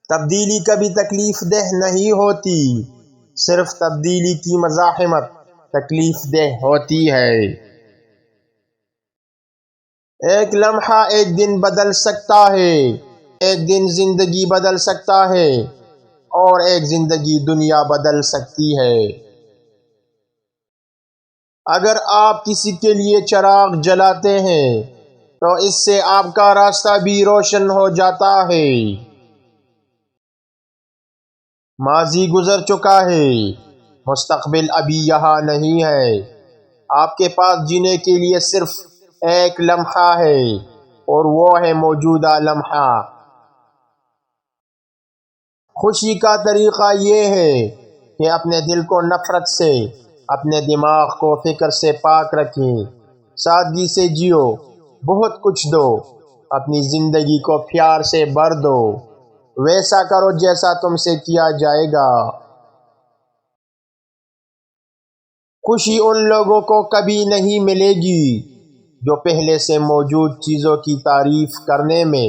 تبدیلی کبھی تکلیف دہ نہیں ہوتی، صرف تبدیلی کی مزاحمت تکلیف دہ ہوتی ہے۔ ایک لمحہ ایک دن بدل سکتا ہے، ایک دن زندگی بدل سکتا ہے، اور ایک زندگی دنیا بدل سکتی ہے۔ اگر آپ کسی کے لیے چراغ جلاتے ہیں تو اس سے آپ کا راستہ بھی روشن ہو جاتا ہے۔ ماضی گزر چکا ہے، مستقبل ابھی یہاں نہیں ہے۔ آپ کے پاس جینے کے لیے صرف ایک لمحہ ہے، اور وہ ہے موجودہ لمحہ۔ خوشی کا طریقہ یہ ہے کہ اپنے دل کو نفرت سے، اپنے دماغ کو فکر سے پاک رکھیں۔ سادگی سے جیو، بہت کچھ دو، اپنی زندگی کو پیار سے بھر دو، ویسا کرو جیسا تم سے کیا جائے گا۔ خوشی ان لوگوں کو کبھی نہیں ملے گی جو پہلے سے موجود چیزوں کی تعریف کرنے میں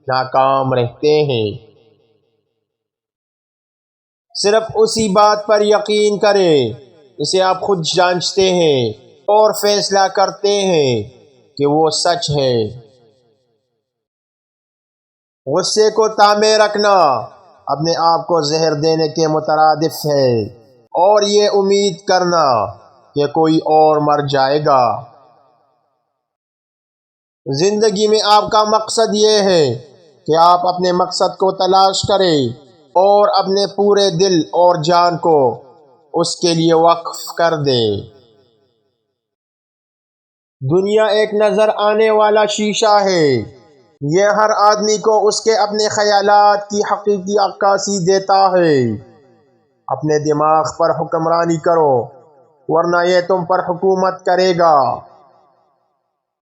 ناکام رہتے ہیں۔ صرف اسی بات پر یقین کریں جسے آپ خود جانچتے ہیں اور فیصلہ کرتے ہیں کہ وہ سچ ہے۔ غصے کو تھامے رکھنا اپنے آپ کو زہر دینے کے مترادف ہے، اور یہ امید کرنا کہ کوئی اور مر جائے گا۔ زندگی میں آپ کا مقصد یہ ہے کہ آپ اپنے مقصد کو تلاش کریں اور اپنے پورے دل اور جان کو اس کے لیے وقف کر دیں۔ دنیا ایک نظر آنے والا شیشہ ہے، یہ ہر آدمی کو اس کے اپنے خیالات کی حقیقی عکاسی دیتا ہے۔ اپنے دماغ پر حکمرانی کرو، ورنہ یہ تم پر حکومت کرے گا۔